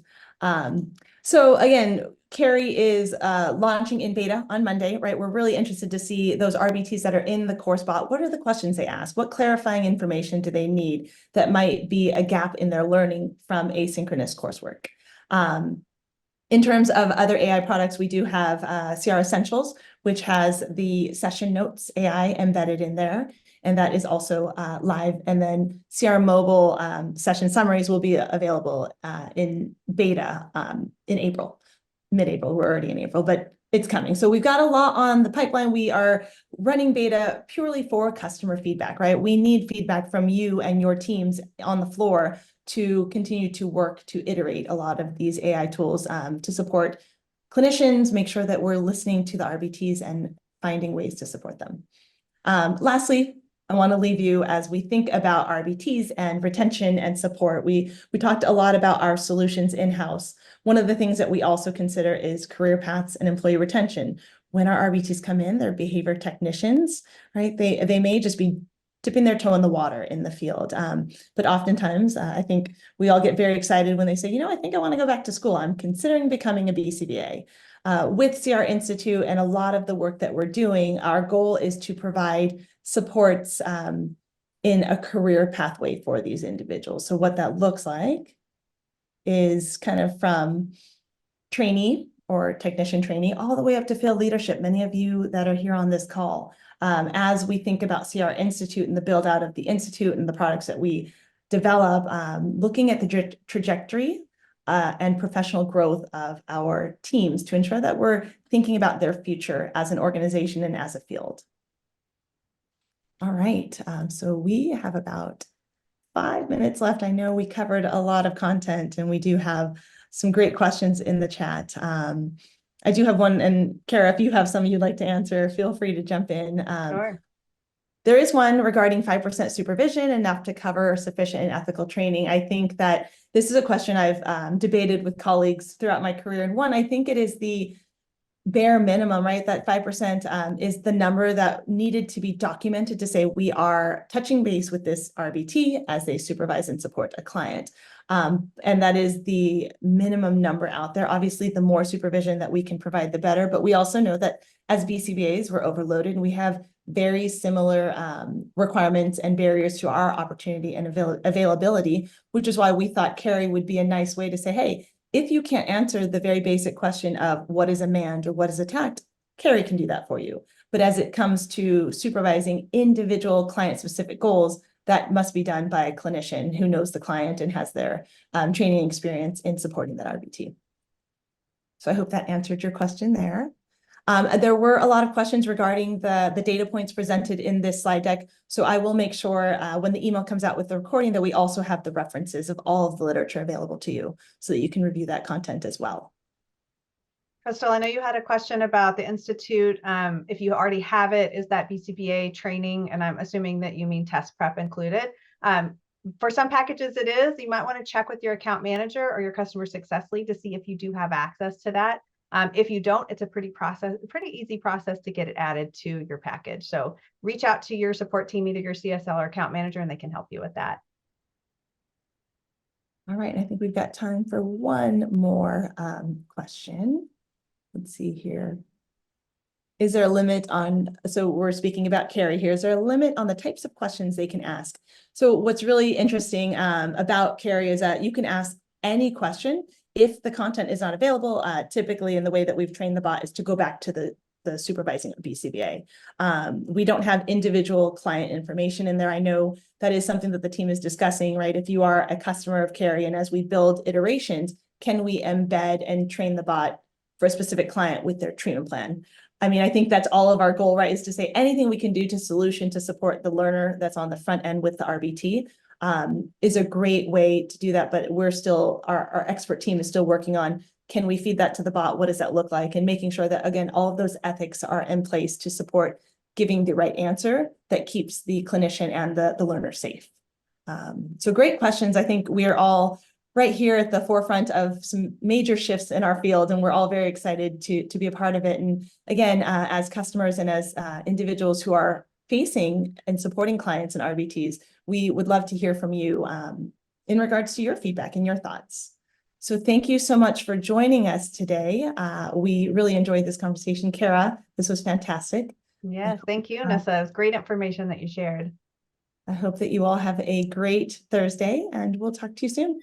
So again, Carrie is launching in beta on Monday, right? We're really interested to see those RBTs that are in the course bot. What are the questions they ask? What clarifying information do they need that might be a gap in their learning from asynchronous coursework? In terms of other AI products, we do have CR Essentials, which has the session notes AI embedded in there. And that is also live. And then CR Mobile session summaries will be available in beta in April, mid-April. We're already in April, but it's coming. So we've got a lot on the pipeline. We are running beta purely for customer feedback, right? We need feedback from you and your teams on the floor to continue to work to iterate a lot of these AI tools to support clinicians, make sure that we're listening to the RBTs and finding ways to support them. Lastly, I want to leave you as we think about RBTs and retention and support. We talked a lot about our solutions in-house. One of the things that we also consider is career paths and employee retention. When our RBTs come in, they're behavior technicians, right? They may just be dipping their toe in the water in the field. But oftentimes, I think we all get very excited when they say, I think I want to go back to school. I'm considering becoming a BCBA. With CR Institute and a lot of the work that we're doing, our goal is to provide supports in a career pathway for these individuals. So what that looks like is kind of from trainee or technician trainee all the way up to field leadership, many of you that are here on this call. As we think about CR Institute and the build out of the Institute and the products that we develop, looking at the trajectory and professional growth of our teams to ensure that we're thinking about their future as an organization and as a field. All right, so we have about 5 minutes left. I know we covered a lot of content and we do have some great questions in the chat. I do have one, and Cara, if you have some you'd like to answer, feel free to jump in.
Sure.
There is one regarding 5% supervision, enough to cover sufficient and ethical training. I think that this is a question I've debated with colleagues throughout my career. And one, I think it is the bare minimum, right? That 5% is the number that needed to be documented to say we are touching base with this RBT as they supervise and support a client. And that is the minimum number out there. Obviously, the more supervision that we can provide, the better. But we also know that as BCBAs, we're overloaded and we have very similar requirements and barriers to our opportunity and availability, which is why we thought Carrie would be a nice way to say, hey, if you can't answer the very basic question of what is a manned or what is attacked, Carrie can do that for you. But as it comes to supervising individual client-specific goals, that must be done by a clinician who knows the client and has their training experience in supporting that RBT. So I hope that answered your question there. There were a lot of questions regarding the data points presented in this slide deck. So I will make sure when the email comes out with the recording that we also have the references of all of the literature available to you so that you can review that content as well.
Crystal, I know you had a question about the Institute. If you already have it, is that BCBA training? And I'm assuming that you mean test prep included. For some packages it is. You might want to check with your account manager or your customer success lead to see if you do have access to that. If you don't, it's a pretty easy process to get it added to your package. So reach out to your support team, either your CSL or account manager, and they can help you with that.
All right, I think we've got time for one more question. Let's see here. Is there a limit on, so we're speaking about Carrie here, is there a limit on the types of questions they can ask? So what's really interesting about Carrie is that you can ask any question. If the content is not available, typically in the way that we've trained the bot is to go back to the supervising of BCBA. We don't have individual client information in there. I know that is something that the team is discussing, right? If you are a customer of Carrie and as we build iterations, can we embed and train the bot for a specific client with their treatment plan? I mean, I think that's all of our goal, right? Is to say anything we can do to solution to support the learner that's on the front end with the RBT is a great way to do that. But we're still, our expert team is still working on, can we feed that to the bot? What does that look like? And making sure that, again, all of those ethics are in place to support giving the right answer that keeps the clinician and the learner safe. So great questions. I think we are all right here at the forefront of some major shifts in our field, and we're all very excited to be a part of it. And again, as customers and as individuals who are facing and supporting clients and RBTs, we would love to hear from you in regards to your feedback and your thoughts. So thank you so much for joining us today. We really enjoyed this conversation. Cara, this was fantastic.
Yes, thank you, Nissa. It's great information that you shared.
I hope that you all have a great Thursday, and we'll talk to you soon.